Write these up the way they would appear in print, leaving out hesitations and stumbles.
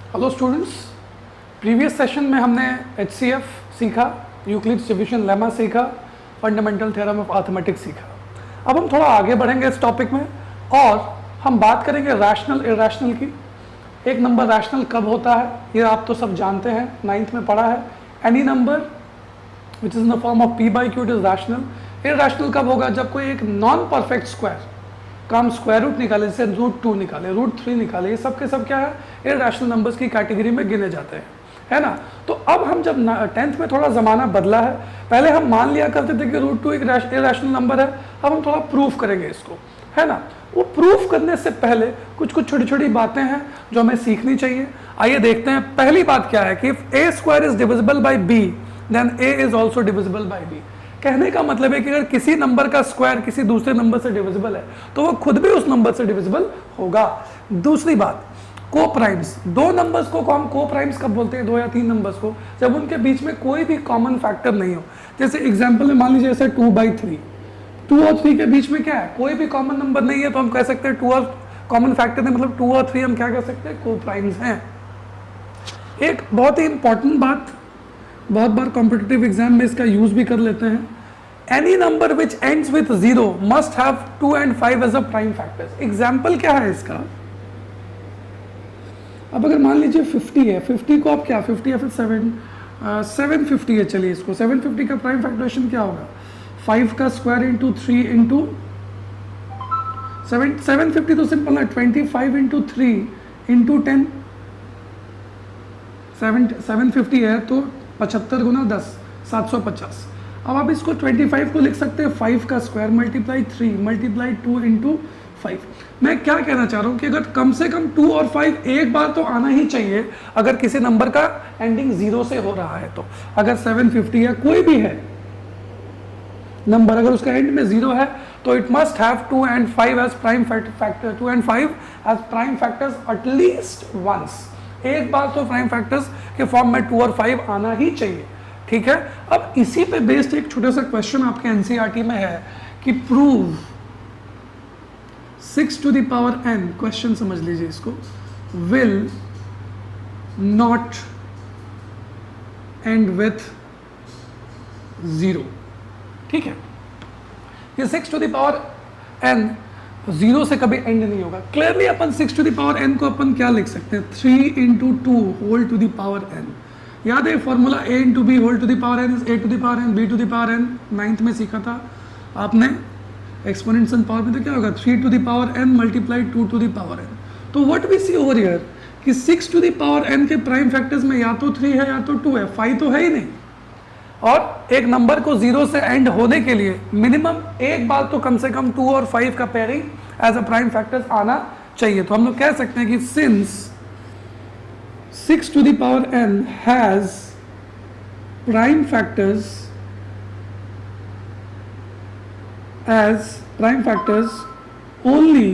Hello students, previous session में हमने HCF सीखा, यूक्लिड्स डिवीजन लेमा सीखा, फंडामेंटल थ्योरम ऑफ अरिथमेटिक सीखा। अब हम थोड़ा आगे बढ़ेंगे इस टॉपिक में और हम बात करेंगे रैशनल इरैशनल की। एक नंबर रैशनल कब होता है ये आप तो सब जानते हैं, 9th में पढ़ा है। Any number which is in the form of p/q it is rational. Irrational कब होगा? जब कोई एक नॉन परफेक्ट स्क्वायर का हम स्क्वायर रूट निकाले, जैसे √2 निकाले, √3 निकाले, ये सब के सब क्या है? इरैशनल नंबर्स की कैटेगरी में गिने जाते हैं, है ना। तो अब हम जब 10th में थोड़ा ज़माना बदला है, पहले हम मान लिया करते थे कि √2 एक इरैशनल नंबर है। अब हम थोड़ा प्रूफ करेंगे इसको, है ना। वो प्रूफ करने से पहले कुछ कुछ छोटी छोटी बातें हैं जो हमें सीखनी चाहिए। आइए देखते हैं। पहली बात क्या है कि if a² is divisible by b then a is also divisible by b। कहने का मतलब है कि अगर किसी नंबर का स्क्वायर किसी दूसरे नंबर से डिविजिबल है तो वो खुद भी उस नंबर से डिविजिबल होगा। दूसरी बात, को प्राइम्स, दो नंबर्स को हम को प्राइम्स कब बोलते हैं? दो या तीन नंबर्स को जब उनके बीच में कोई भी कॉमन फैक्टर नहीं हो। जैसे एग्जांपल में मान लीजिए जैसे 2/3, 2 और 3 के बीच में क्या है? कोई भी कॉमन नंबर नहीं है, तो हम कह सकते हैं 2 और कॉमन फैक्टर नहीं, मतलब 2 और 3 हम क्या कह सकते हैं? को प्राइम्स हैं। एक बहुत ही इंपॉर्टेंट बात, बहुत बार कॉम्पिटिटिव एग्जाम में इसका यूज भी कर लेते हैं। Any number which ends with 0 must have 2 and 5 as a prime factors. Example क्या है इसका? अब अगर मान लीजिए 50 है, 50 को आप क्या 50 या फिर 750 है, चलिए इसको 750 का प्राइम फैक्टरेशन क्या होगा? 5 का स्क्वायर इंटू 3 इंटू 750 तो सिंपल है, 25 इंटू 3 इंटू 10। 750 है तो 75 गुना 10, 750। अब आप इसको 25 को लिख सकते हैं 5 का स्क्वायर मल्टीप्लाई 3 मल्टीप्लाई 2 इंटू 5। मैं क्या कहना चाह रहा हूँ कि अगर कम से कम 2 और 5 एक बार तो आना ही चाहिए अगर किसी नंबर का एंडिंग 0 से हो रहा है। तो अगर 750 है, कोई भी है नंबर, अगर उसका एंड में 0 है तो it must have 2 and 5 as prime factor, 2 and 5 as prime factors at least once. एक बार तो प्राइम फैक्टर्स के फॉर्म में 2 और 5 आना ही चाहिए, ठीक है। अब इसी पे बेस्ड एक छोटा सा क्वेश्चन आपके एनसीईआरटी में है कि prove 6 to the power n, question समझ लीजिए इसको, विल नॉट एंड विथ 0, ठीक है। ये 6 to the power n 0 से कभी एंड नहीं होगा। Clearly upon 6 to the power n को अपन क्या लिख सकते हैं? 3 into 2 whole to the power n। याद है formula a into b whole to the power n is a to the power n b to the power n, 9th में सीखा था आपने। एक्सपोनेंट्स एंड पावर में तो क्या होगा? 3 to the power n multiply 2 to the power n। तो what we see over here कि 6 to the power n के प्राइम फैक्टर्स में या तो 3 है या तो 2 है, 5 तो है ही नहीं। और एक नंबर को 0 से एंड होने के लिए मिनिमम एक बार तो कम से कम 2 और 5 का pairing as a prime factors आना चाहिए। तो हम लोग कह सकते हैं कि since 6 to the power n has prime factors as prime factors only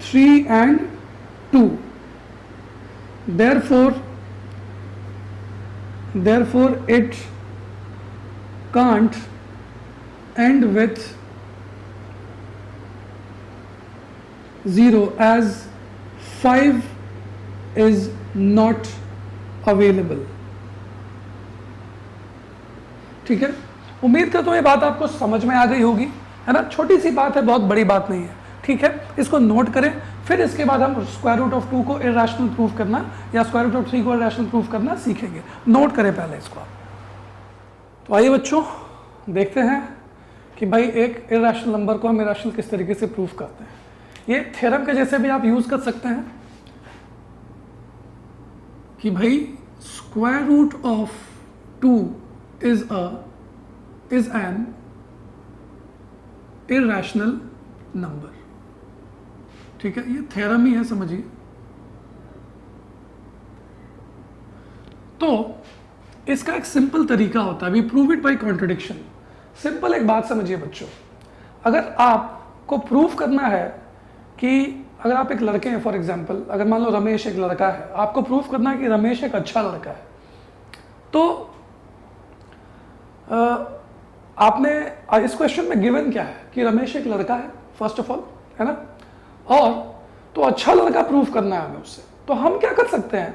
3 and 2, therefore it can't end with 0 as 5 is not available, ठीक है। उम्मीद करता हूँ ये बात आपको समझ में आ गई होगी, है ना। छोटी सी बात है, बहुत बड़ी बात नहीं है, ठीक है। इसको नोट करें, फिर इसके बाद हम स्क्वायर रूट ऑफ 2 को इरैशनल प्रूफ करना या स्क्वायर रूट ऑफ 3 को इरैशनल प्रूफ करना सीखेंगे। नोट करें पहले इसको आप। तो आइए बच्चों देखते हैं कि भाई एक इरैशनल नंबर को हम इरैशनल किस तरीके से प्रूफ करते हैं। ये थ्योरम के जैसे भी आप यूज कर सकते हैं कि भाई square root of 2 is an irrational number, ठीक है। ये थ्योरम ही है, समझिए। तो इसका एक सिंपल तरीका होता है, we prove it by contradiction. Simple एक बात समझिए बच्चों, अगर आपको प्रूफ करना है कि अगर आप एक लड़के हैं, फॉर एग्जांपल अगर मान लो रमेश एक लड़का है, आपको प्रूफ करना है कि रमेश एक अच्छा लड़का है, तो आपने इस क्वेश्चन में गिवन क्या है कि रमेश एक लड़का है फर्स्ट ऑफ ऑल, है ना। और तो अच्छा लड़का प्रूफ करना है हमें उससे, तो हम क्या कर सकते हैं,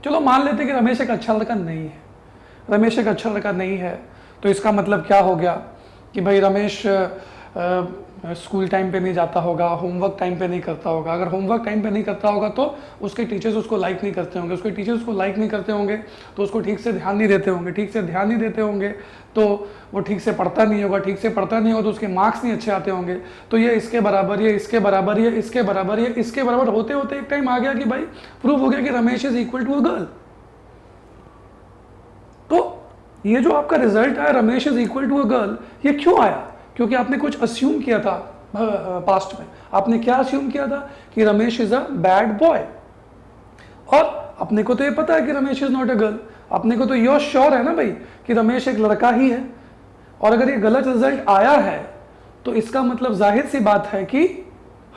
चलो मान लेते हैं कि रमेश एक अच्छा लड़का नहीं है, रमेश एक अच्छा लड़का नहीं है, तो इसका मतलब क्या हो गया कि भाई रमेश स्कूल टाइम पे नहीं जाता होगा, होमवर्क टाइम पे नहीं करता होगा। अगर होमवर्क टाइम पे नहीं करता होगा तो उसके टीचर्स उसको लाइक नहीं करते होंगे, उसके टीचर्स उसको लाइक नहीं करते होंगे तो उसको ठीक से ध्यान नहीं देते होंगे, ठीक से ध्यान नहीं देते होंगे तो वो ठीक से पढ़ता नहीं होगा, ठीक से पढ़ता नहीं होगा तो उसके मार्क्स नहीं अच्छे आते होंगे। तो ये इसके बराबर, ये इसके बराबर, ये इसके बराबर, ये इसके बराबर होते होते एक टाइम आ गया कि भाई प्रूव हो गया कि Ramesh is equal to a girl. तो ये जो आपका रिजल्ट आया Ramesh is equal to a girl, ये क्यों आया? क्योंकि आपने कुछ अस्यूम किया था पास्ट में। आपने क्या अस्यूम किया था कि Ramesh is a bad boy, और अपने को तो ये पता है कि Ramesh is not a girl. अपने को तो ये श्योर है ना भाई कि रमेश एक लड़का ही है, और अगर ये गलत रिजल्ट आया है तो इसका मतलब जाहिर सी बात है कि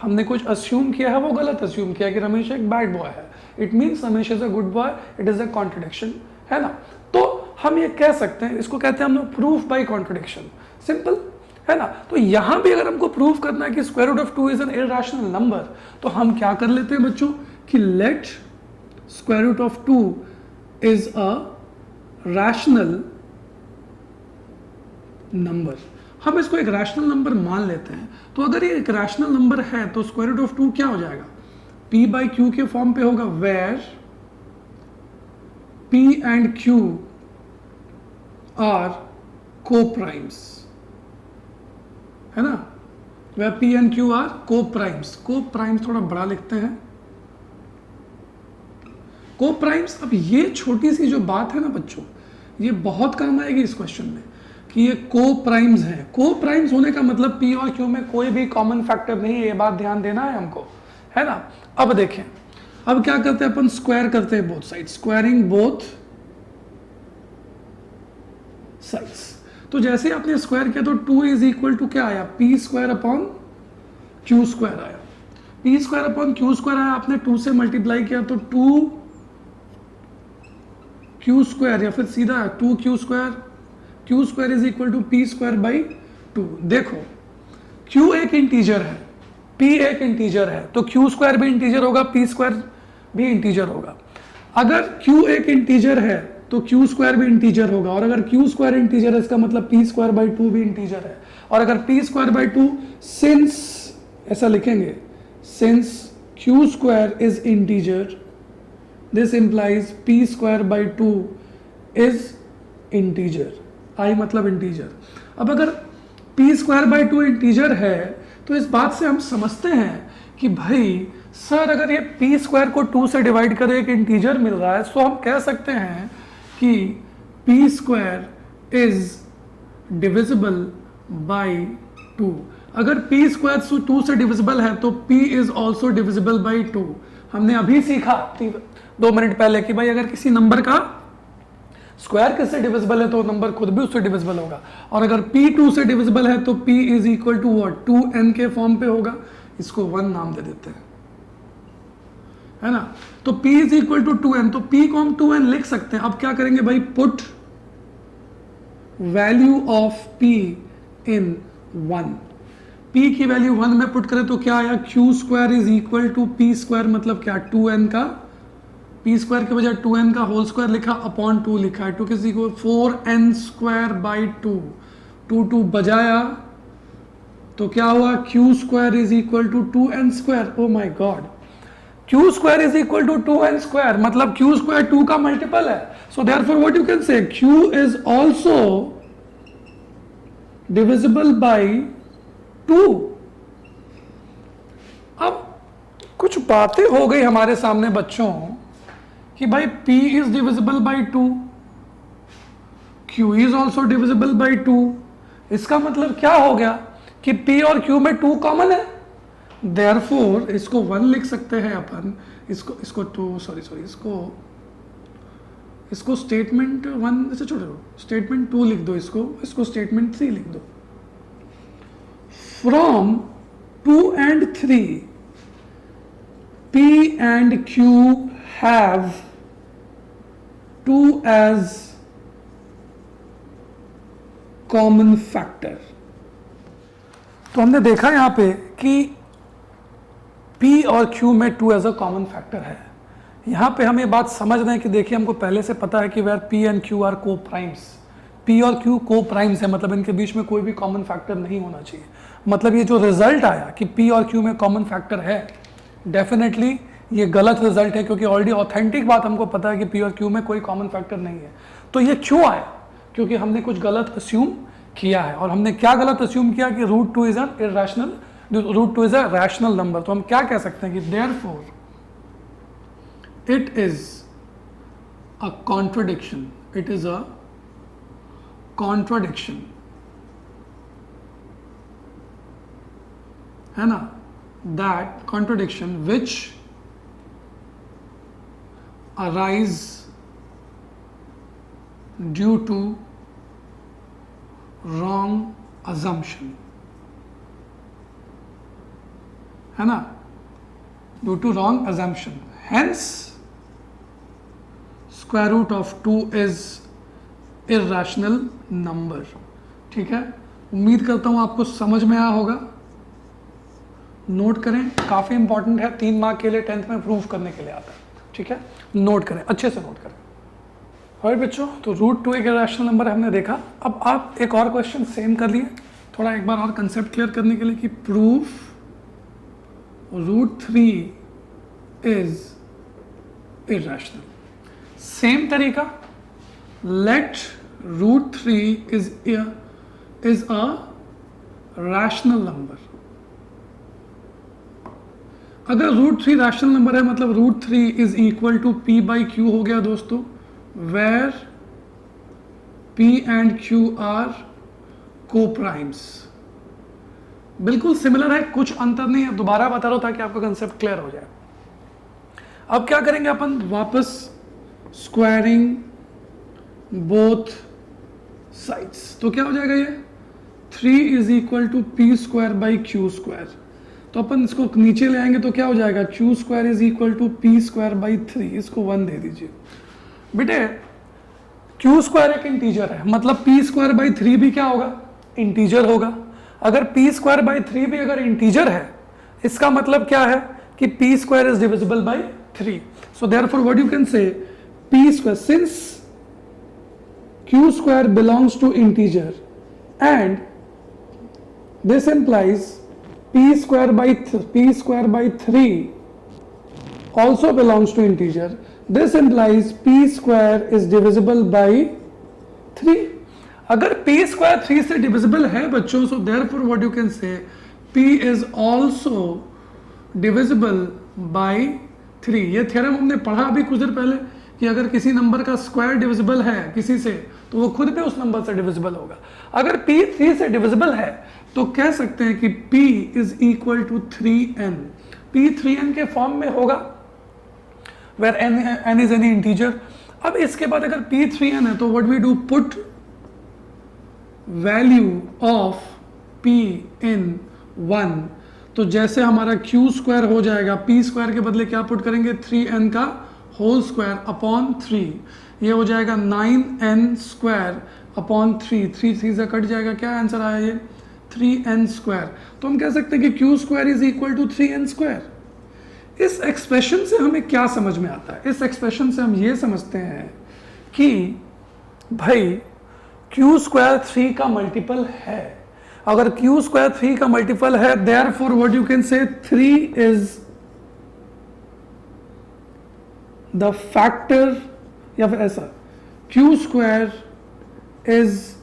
हमने कुछ अस्यूम किया है, वो गलत अस्यूम किया कि रमेश एक बैड बॉय है। It means Ramesh is a good boy, it is a contradiction, है ना। तो हम ये कह सकते हैं, इसको कहते हैं हम लोग प्रूफ बाय कॉन्ट्रडिक्शन, सिंपल, है ना। तो यहां भी अगर हमको प्रूफ करना है कि square root of 2 is an irrational number, तो हम क्या कर लेते हैं बच्चों कि let square root of 2 is a rational number. हम इसको एक रैशनल नंबर मान लेते हैं। तो अगर ये एक रैशनल नंबर है तो स्क्वायर रूट ऑफ 2 क्या हो जाएगा, p बाई क्यू के फॉर्म पे होगा, where p and q are co-primes, है ना। वह P and Q are co-primes. Co-primes थोड़ा बड़ा लिखते हैं, को-प्राइम्स। अब ये छोटी सी जो बात है ना बच्चों, ये बहुत काम आएगी इस क्वेश्चन में कि ये को-प्राइम्स हैं। को-प्राइम्स होने का मतलब P और Q में कोई भी कॉमन फैक्टर नहीं है, ये बात ध्यान देना है हमको, है ना। अब देखें, अब क्या करते हैं अपन, स्क्वायर करते हैं both side, squaring both sides. तो जैसे आपने स्क्वायर किया तो 2 इज इक्वल टू क्या आया, P square upon Q square आया। P square upon Q square आया, आपने 2 से मल्टीप्लाई किया तो 2 क्यू स्क्वायर, या फिर सीधा 2 Q square, Q square is equal to P square by 2। देखो क्यू एक इंटीजर है, पी एक इंटीजर है, तो क्यू स्क्वायर भी इंटीजर होगा, पी स्क्वायर भी इंटीजर होगा। अगर क्यू एक इंटीजर है तो क्यू स्क्वायर भी इंटीजर होगा, और अगर क्यू स्क्वायर इंटीजर है इसका मतलब पी स्क्वायर बाई 2 भी इंटीजर है। और अगर पी स्क्वायर बाई 2, सिंस ऐसा लिखेंगे, since Q square is integer, this implies P square by 2 is integer. I मतलब इंटीजर। अब अगर पी स्क्वायर बाई 2 इंटीजर है तो इस बात से हम समझते हैं कि भाई सर अगर ये पी स्क्वायर को 2 से डिवाइड कर एक इंटीजर मिल रहा है, तो हम कह सकते हैं कि P square is divisible by 2। अगर पी स्क्वायर 2 से डिविजिबल है तो P is also divisible by 2। हमने अभी सीखा 2 मिनट पहले कि भाई अगर किसी नंबर का स्क्वायर किससे डिविजिबल है तो नंबर खुद भी उससे डिविजिबल होगा, और अगर p 2 से डिविजिबल है तो p is equal to what, 2n के फॉर्म पे होगा। इसको 1 नाम दे देते हैं, है ना। तो p is equal to 2n, तो p को हम 2n लिख सकते हैं। अब क्या करेंगे भाई, put value of p in 1। p की वैल्यू 1 में पुट करें तो क्या आया, q square is equal to p square, मतलब क्या 2n का, p स्क्वायर के बजाय 2n का होल स्क्वायर लिखा, अपॉन 2 लिखा है, 2 किसी को 4n स्क्वायर बाई 2, 2 बजाया तो क्या हुआ, q square is equal to 2n square. Oh my God, q square is equal to 2n square, मतलब q स्क्वायर 2 का मल्टीपल है। So therefore what you can say, q is also divisible by 2। अब कुछ बातें हो गई हमारे सामने बच्चों कि भाई p is divisible by 2, q is also divisible by 2। इसका मतलब क्या हो गया कि p और q में 2 कॉमन है, देयरफॉर इसको 1 लिख सकते हैं अपन, इसको 2 इसको स्टेटमेंट 1 से छोड़ दो, स्टेटमेंट 2 लिख दो, इसको स्टेटमेंट 3 लिख दो। From 2 and 3 p and q have 2 as common factor. तो हमने देखा यहां पे कि p और q में 2 एज अ कॉमन फैक्टर है। यहाँ पे हम ये बात समझ रहे हैं कि देखिए हमको पहले से पता है कि where P and Q are coprimes, P और क्यू को प्राइम्स है, मतलब इनके बीच में कोई भी कॉमन फैक्टर नहीं होना चाहिए। मतलब ये जो रिजल्ट आया कि पी और क्यू में कॉमन फैक्टर है, डेफिनेटली ये गलत रिजल्ट है, क्योंकि ऑलरेडी ऑथेंटिक बात हमको पता है कि पी और क्यू में कोई कॉमन फैक्टर नहीं है। तो ये क्यों आया? क्योंकि हमने कुछ गलत अस्यूम किया है। और हमने क्या गलत अस्यूम किया कि root two is an irrational, root two is a rational number. तो हम क्या कह सकते हैं कि therefore it is a contradiction, it is a contradiction, है ना, that contradiction which arise due to wrong assumption, है ना, due to wrong assumption, hence square root of 2 is irrational number। ठीक है, उम्मीद करता हूं आपको समझ में आया होगा। नोट करें, काफी इंपॉर्टेंट है, 3 मार्क के लिए 10th में प्रूफ करने के लिए आता है। ठीक है, नोट करें, अच्छे से नोट करें। और बच्चों, तो रूट टू एक इरेशनल नंबर हमने देखा। अब आप एक और क्वेश्चन सेम कर लिए, थोड़ा एक बार और कंसेप्ट क्लियर करने के लिए कि proof root 3 is irrational. Same तरीका, let root 3 is a rational number. अगर रूट 3 रैशनल नंबर है, मतलब root 3 is equal to P by Q हो गया दोस्तों, where P and Q are co-primes. बिल्कुल सिमिलर है, कुछ अंतर नहीं है, दोबारा बता रहा हूं ताकि आपका कंसेप्ट क्लियर हो जाए। अब क्या करेंगे अपन, वापस स्क्वायरिंग बोथ साइड्स। तो क्या हो जाएगा ये 3 is equal to P square by Q square. तो अपन इसको नीचे ले आएंगे तो क्या हो जाएगा, Q square is equal to P square by 3, इसको 1 दे दीजिए। बेटे क्यू स्क्वायर एक इंटीजर है, मतलब पी स्क्वायर बाई 3 भी क्या होगा, इंटीजर होगा। अगर पी स्क्वायर बाई 3 भी अगर इंटीजर है, इसका मतलब क्या है कि P square is divisible by 3। So therefore what you can say, P square, since Q square belongs to integer and this implies p square by 3 also belongs to integer. This implies p square is divisible by 3. अगर p square 3 से divisible है बच्चों, so therefore what you can say, p is also divisible by 3। ये theorem हमने पढ़ा अभी कुछ देर पहले कि अगर किसी नंबर का स्क्वायर डिविजिबल है किसी से, तो वो खुद भी उस नंबर से डिविजिबल होगा। अगर p 3 से डिविजिबल है तो कह सकते हैं कि p is equal to 3n। p 3n के फॉर्म में होगा, where n is any integer. अब इसके बाद अगर p 3n है तो what we do, put value of p in 1। तो जैसे हमारा q स्क्वायर हो जाएगा, p स्क्वायर के बदले क्या पुट करेंगे, 3n का होल स्क्वायर अपॉन 3, ये हो जाएगा 9n स्क्वायर अपॉन 3, 3 से कट जाएगा, क्या आंसर आया ये 3n स्क्वायर। तो हम कह सकते हैं कि q square is equal to 3n square. इस एक्सप्रेशन से हमें क्या समझ में आता है, इस एक्सप्रेशन से हम ये समझते हैं कि भाई q स्क्वायर 3 का मल्टीपल है। अगर q स्क्वायर 3 का मल्टीपल है, देयरफॉर व्हाट यू कैन से, 3 इज द फैक्टर, या फिर ऐसा, q square is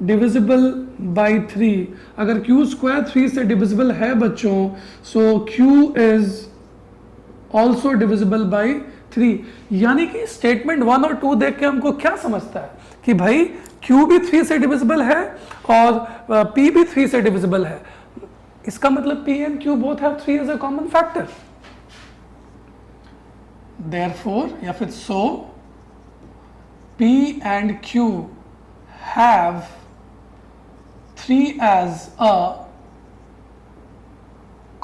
divisible by 3। अगर q स्क्वायर 3 से डिविजिबल है बच्चों, सो q is also divisible by 3। यानी कि स्टेटमेंट 1 और 2 देख के हमको क्या समझता है कि भाई q भी 3 से डिविजिबल है और p भी 3 से डिविजिबल है। इसका मतलब p and q both have 3 as a common factor. Therefore या फिर so p and q have 3 as a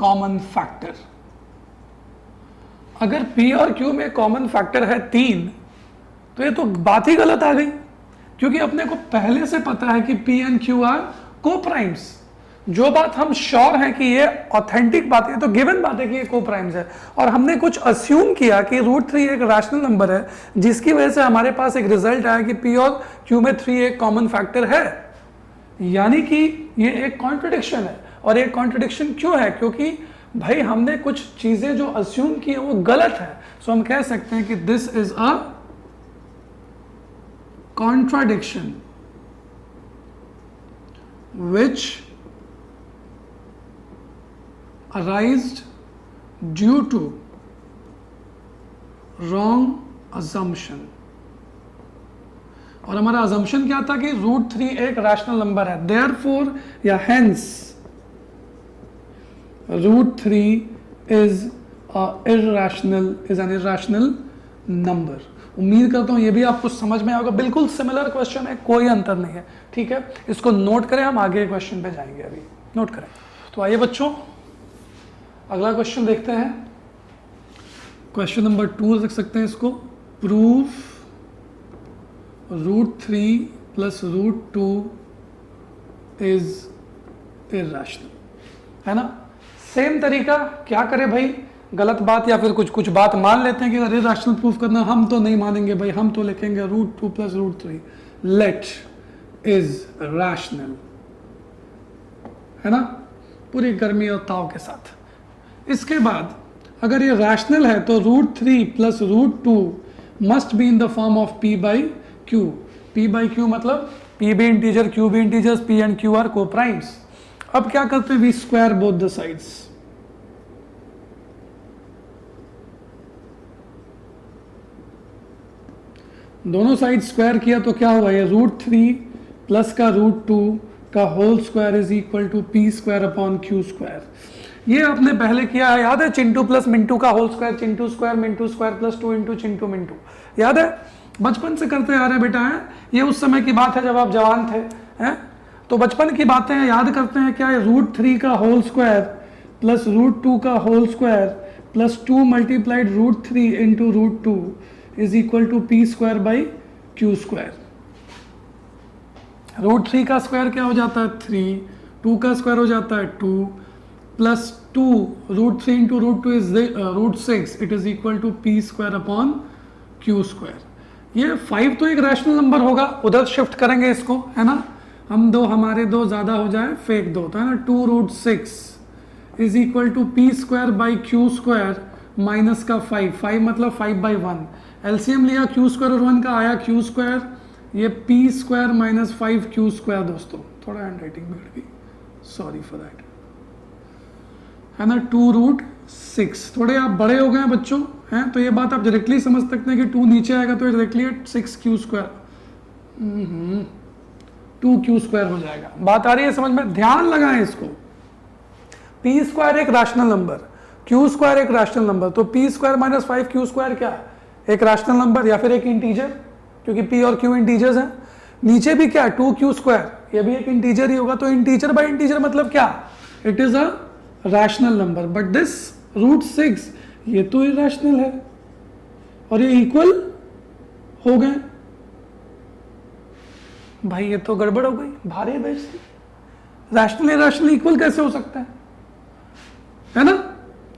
common factor। अगर p और q में कॉमन फैक्टर है 3, तो ये तो बात ही गलत आ गई, क्योंकि अपने को पहले से पता है कि p एंड q आर को प्राइम्स। जो बात हम श्योर हैं कि ये ऑथेंटिक बात है, तो गिवन बात है कि ये को प्राइम्स है, और हमने कुछ अज्यूम किया कि √3 एक रैशनल नंबर है, जिसकी वजह से हमारे पास एक रिजल्ट आया कि P और Q में 3 एक कॉमन फैक्टर है, यानी कि ये एक कॉन्ट्रडिक्शन है। और एक कॉन्ट्रडिक्शन क्यों है? क्योंकि भाई हमने कुछ चीजें जो अज्यूम की है वो गलत है। सो हम कह सकते हैं कि this is a contradiction which arised due to wrong assumption। और हमारा assumption क्या था कि √3 एक रैशनल नंबर है, therefore या hence √3 is an irrational number। उम्मीद करता हूं ये भी आपको समझ में आएगा, बिल्कुल सिमिलर क्वेश्चन है, कोई अंतर नहीं है, ठीक है। इसको नोट करें, हम आगे क्वेश्चन पे जाएंगे, अभी नोट करें। तो आइए बच्चों अगला क्वेश्चन देखते हैं। क्वेश्चन नंबर 2 रख सकते हैं इसको, प्रूव √3 + √2 इज इर्रेशनल, है ना। सेम तरीका, क्या करें भाई, गलत बात या फिर कुछ बात मान लेते हैं कि अगर इर्रेशनल प्रूफ करना, हम तो नहीं मानेंगे भाई, हम तो लिखेंगे √2 + √3 लेट इज रैशनल, है ना, पूरी गर्मी और ताव के साथ। इसके बाद अगर ये रैशनल है तो √3 + √2 must be in the form of P/Q। P/Q मतलब P भी इंटीजर, Q भी integers, P and Q are coprimes. अब क्या करते हैं, we square both the sides. दोनों साइड स्क्वायर किया तो क्या हुआ, ये √3 प्लस का √2 का whole square is equal to P²/Q²। ये आपने पहले किया है, याद है, चिंटू प्लस मिंटू का whole square, Chintu square Mintu square plus 2 × Chintu Mintu, याद है, बचपन से करते आ रहे बेटा, है ये उस समय की बात है जब आप जवान थे, हैं, तो बचपन की बातें याद करते हैं। क्या है, √3 का होल स्क्वायर प्लस √2 का whole square plus 2 × √3 × √2 is equal to P²/Q²। √3 का स्क्वायर क्या हो जाता है 3, 2 का स्क्वायर हो जाता है 2 plus 2 √3 × √2 is √6, it is equal to P²/Q²। ये 5 तो एक रैशनल नंबर होगा, उधर शिफ्ट करेंगे इसको, है ना, हम दो, हमारे दो ज्यादा हो जाए, फेक दो, तो है ना, 2√6 is equal to P²/Q² minus का 5 मतलब 5/1। एलसीएम लिया Q² और 1 का, आया Q², ये P² - 5Q²। दोस्तों थोड़ा हैंड राइटिंग बिगड़ गई, सॉरी फॉर दैट, है ना, 2√6। थोड़े आप बड़े हो गए हैं बच्चों, हैं, तो ये बात आप डायरेक्टली समझ सकते हैं कि 2 नीचे आएगा तो डायरेक्टली 6Q², 2Q² हो जाएगा। बात आ रही है समझ में, ध्यान लगाएं इसको। P² एक रैशनल नंबर, Q² एक रैशनल नंबर, तो P² - 5Q² क्या है, एक रैशनल नंबर या फिर एक इंटीजर, क्योंकि P और Q इंटीजर्स हैं। नीचे भी क्या है 2Q², ये भी एक इंटीजर ही होगा, तो इंटीजर बाय इंटीजर मतलब क्या, it is a rational number. But this √6 ये तो इरैशनल है, और ये इक्वल हो गए भाई, ये तो गड़बड़ हो गई, भारी बेइज्जती। रैशनल इरैशनल इक्वल कैसे हो सकता है ना।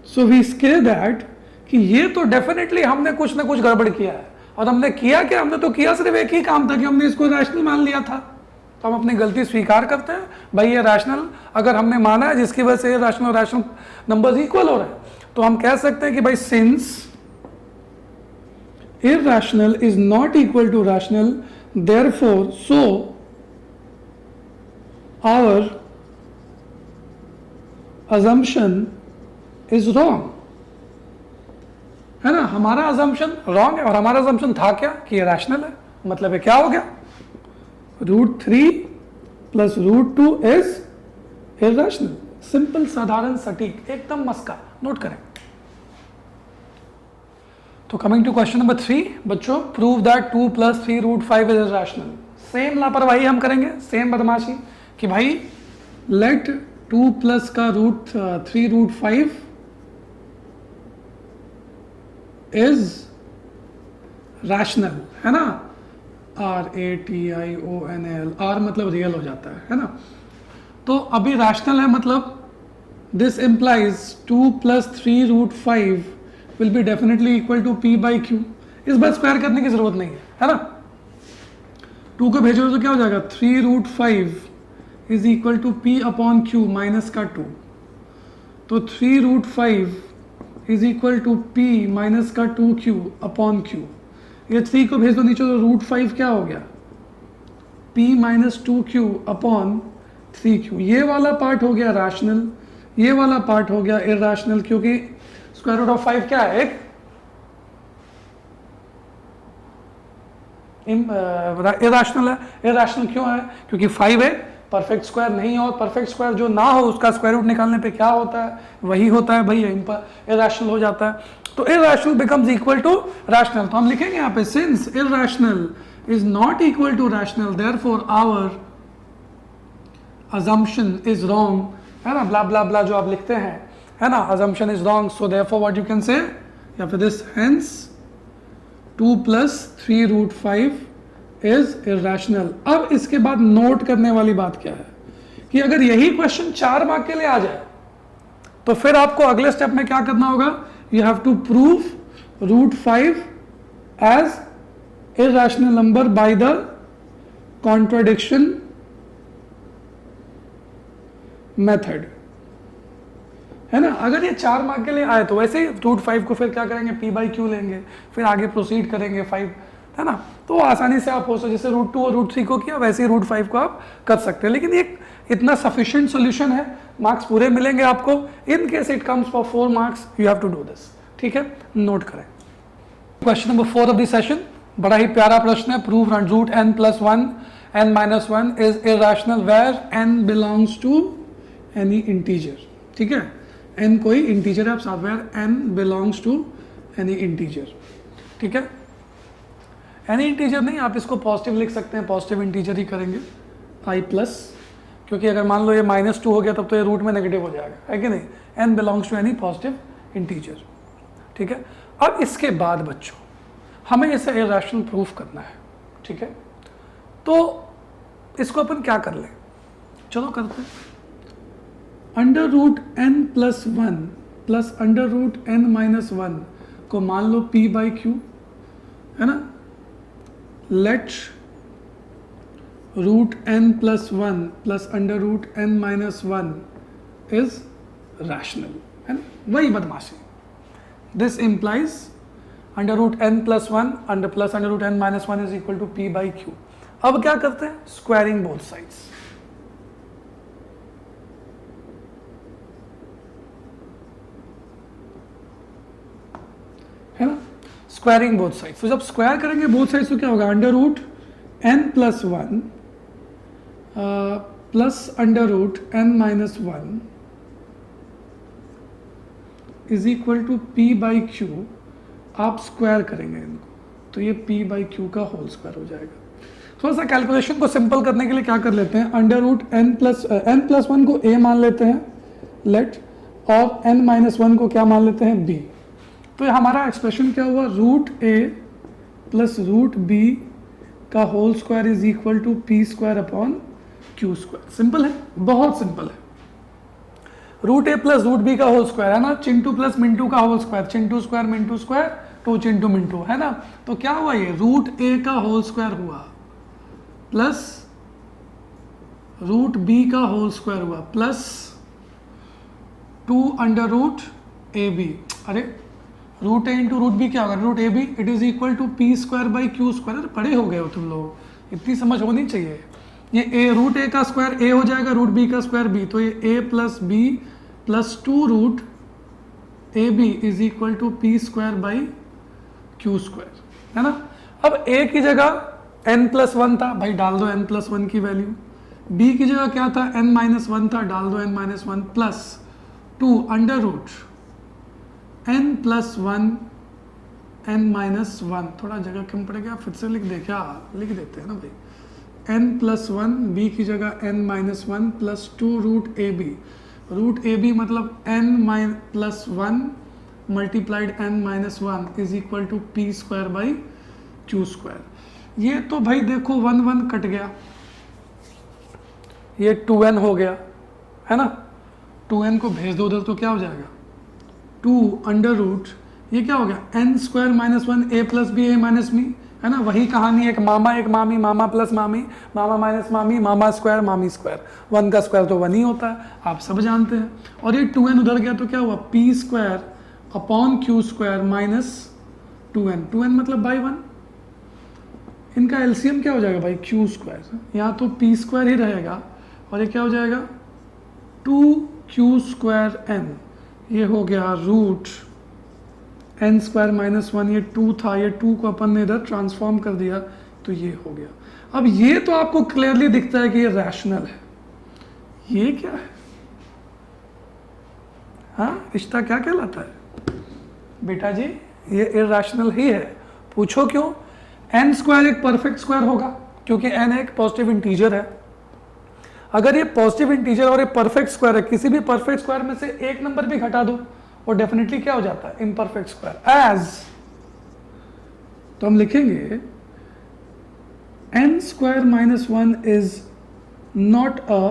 सो वी से दैट कि ये तो डेफिनेटली हमने कुछ ना कुछ गड़बड़ किया है, और हमने किया क्या, हमने तो किया सिर्फ एक ही काम था कि हमने इसको रैशनल मान लिया था, तो हम अपनी गलती स्वीकार करते हैं भाई, ये रैशनल अगर हमने माना है जिसकी वजह से ये रैशनल नंबर्स इक्वल हो रहे हैं, तो हम कह सकते हैं कि भाई since irrational is not equal to rational, therefore so our assumption is wrong, है ना, हमारा assumption wrong है, और हमारा assumption था क्या कि ये rational है, मतलब ये क्या हो गया, √3 + √2 is irrational। सिंपल, साधारण, सटीक, एकदम मस्का, नोट करें। तो कमिंग टू क्वेश्चन नंबर 3 बच्चों, prove that 2 + 3 √5 is irrational. Same लापरवाही हम करेंगे, सेम बदमाशी कि भाई लेट 2 प्लस का √3 √5 इज रैशनल, है ना, RATIONAL, R मतलब रियल हो जाता है ना, तो अभी रैशनल है, मतलब this implies 2 + 3√5 will be definitely equal to P by Q. इस बार स्क्वायर करने की जरूरत नहीं है ना। 2 को भेजो तो क्या हो जाएगा, 3√5 is equal to P upon Q minus का 2। तो 3√5 is equal to P minus का 2Q अपॉन क्यू। ये 3 को भेज दो नीचे तो √5 क्या हो गया, P minus 2Q upon 3Q। ये वाला पार्ट हो गया रैशनल, ये वाला पार्ट हो गया इरैशनल, क्योंकि स्क्वायर रूट ऑफ 5 क्या है, एक इरैशनल है। इरैशनल क्यों है, क्योंकि 5 एक परफेक्ट स्क्वायर नहीं है, और परफेक्ट स्क्वायर जो ना हो उसका स्क्वायर रूट निकालने पे क्या होता है, वही होता है भाई, इरैशनल हो जाता है। तो irrational becomes equal to rational. तो हम लिखेंगे यहाँ पे since irrational is not equal to rational therefore our assumption is wrong, है ना, ब्ला ब्ला ब्ला जो आप लिखते हैं, है ना, assumption is wrong, so therefore what you can say, या फिर this hence 2 + 3√5 is irrational। अब इसके बाद नोट करने वाली बात क्या है कि अगर यही क्वेश्चन 4 मार्क के लिए आ जाए तो फिर आपको अगले स्टेप में क्या करना होगा, you have to prove √5 as irrational number by the contradiction method, है ना। अगर ये 4 मार्क के लिए आए तो वैसे ही √5 को फिर क्या करेंगे, P बाई क्यू लेंगे, फिर आगे प्रोसीड करेंगे 5, है ना। तो आसानी से आप हो सकते जैसे √2 और √3 को किया वैसे ही √5 को आप कर सकते हैं। लेकिन ये इतना सफिशिएंट सॉल्यूशन है, मार्क्स पूरे मिलेंगे आपको। In case it comes for 4 marks you have to do this, ठीक है, नोट करें। Question number 4 of the session, बड़ा ही प्यारा प्रश्न है। Prove √n + 1 n - 1 is irrational where n belongs to any integer, ठीक है, n कोई इंटीजर है, आप साथ where n belongs to any integer, ठीक है। एनी इंटीजर नहीं, आप इसको पॉजिटिव लिख सकते हैं, पॉजिटिव इंटीजर ही करेंगे i+, क्योंकि अगर मान लो ये -2 हो गया तब तो ये रूट में नेगेटिव हो जाएगा, है कि नहीं। n belongs to any positive integer, ठीक है। अब इसके बाद बच्चों हमें इसे इरैशनल प्रूफ करना है, ठीक है। तो इसको अपन क्या कर लें, चलो करते हैं। √n + 1 + √n - 1 को मान लो P बाई क्यू, है ना। Let √n + 1 + √n - 1 is rational, है ना, वही बदमाशी। This implies √n + 1 + √n - 1 is equal to P by Q. अब क्या करते हैं, स्क्वायरिंग बोथ साइड्स, है ना, स्क्वायरिंग बोथ साइड्स। तो जब स्क्वायर करेंगे बोथ साइड्स तो क्या होगा, √n + 1 + √n - 1 is equal to P by Q. आप स्क्वायर करेंगे इनको तो ये P बाई क्यू का होल स्क्वायर हो जाएगा। थोड़ा सा कैलकुलेशन को सिंपल करने के लिए क्या कर लेते हैं, √n + 1 को a मान लेते हैं, लेट, और n - 1 को क्या मान लेते हैं, b। तो हमारा एक्सप्रेशन क्या हुआ, √a + √b का whole square is equal to P² upon Q²। Simple है, बहुत सिंपल है। √a + √b का होल स्क्वायर, है ना, चिंटू प्लस मिंटू का होल स्क्वायर, चिंटू² मिंटू स्क्वायर, 2 चिंटू मिंटू, है ना। तो क्या हुआ, ये √a का होल स्क्वायर हुआ प्लस √b का होल स्क्वायर हुआ प्लस 2 √ab। अरे √a × √b क्या होगा, √ab, it is equal to P² by Q²। अरे बड़े हो गए हो तुम लोग, इतनी समझ होनी चाहिए। ये √a का स्क्वायर a हो जाएगा, √b का स्क्वायर b, तो ये a + b + 2 √ab is equal to P² by Q², है ना। अब a की जगह n + 1 था, भाई डाल दो n + 1 की वैल्यू। b की जगह क्या था, n - 1 था, डाल दो n - 1 प्लस 2 √n + 1 n - 1। थोड़ा जगह कम पड़ेगा, फिर से लिख दे, क्या लिख देते हैं ना भाई, n + 1, b की जगह n - 1 प्लस 2 √ab। √ab मतलब n + 1 multiplied n - 1 is equal to P² by Q²। ये तो भाई देखो 1 1 कट गया, ये 2n हो गया, है ना, 2n को भेज दो उधर तो क्या हो जाएगा 2 अंडर रूट, ये क्या हो गया n square minus 1 a plus B A minus me, है ना, वही कहानी, एक मामा एक मामी, मामा प्लस मामी, मामा माइनस मामी, मामा स्क्वायर मामी स्क्वायर, 1 का स्क्वायर तो 1 ही होता है, आप सब जानते हैं। और ये 2n उधर गया तो क्या हुआ p square upon q square minus 2n मतलब बाई 1, इनका एलसीएम क्या हो जाएगा भाई q स्क्वायर, यहाँ तो p स्क्वायर ही रहेगा और ये क्या हो जाएगा 2q स्क्वायर n, ये हो गया रूट n स्क्वायर माइनस 1, ये 2 था, ये 2 को अपन ने इधर ट्रांसफॉर्म कर दिया तो ये हो गया। अब ये तो आपको क्लियरली दिखता है कि ये रैशनल है, ये क्या है, हाँ रिश्ता क्या कहलाता है बेटा जी, ये इरैशनल ही है। पूछो क्यों, n स्क्वायर एक परफेक्ट स्क्वायर होगा क्योंकि n एक पॉजिटिव इंटीजर है। अगर ये पॉजिटिव इंटीजर और ये परफेक्ट स्क्वायर है, किसी भी परफेक्ट स्क्वायर में से एक नंबर भी घटा दो और डेफिनेटली क्या हो जाता है इम्परफेक्ट स्क्वायर। एज तो हम लिखेंगे n square minus 1 is not a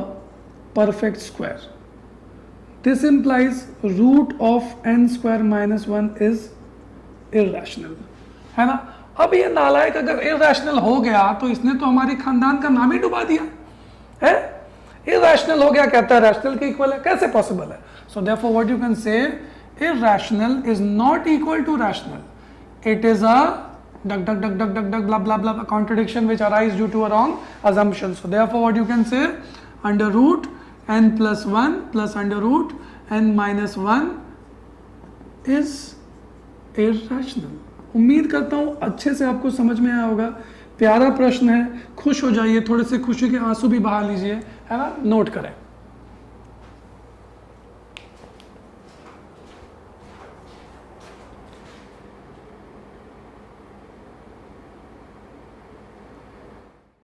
perfect square, this implies root of n square minus 1 is irrational, है ना। अब ये नालायक अगर इरैशनल हो गया तो इसने तो हमारे खानदान का नाम ही डुबा दिया है, इरैशनल हो गया, कहता है रैशनल के इक्वल है, कैसे पॉसिबल है। So therefore what you can से irrational is not equal to rational, it is a duck duck duck duck duck duck blah blah blah contradiction which arise due to a wrong assumption. So therefore what you can say, under root n plus 1 plus under root n minus 1 is irrational. उम्मीद करता हूँ अच्छे से आपको समझ में आया होगा, प्यारा प्रश्न है, खुश हो जाइए, थोड़े से खुशी के आंसू भी बहा लीजिए, है ना, नोट करें।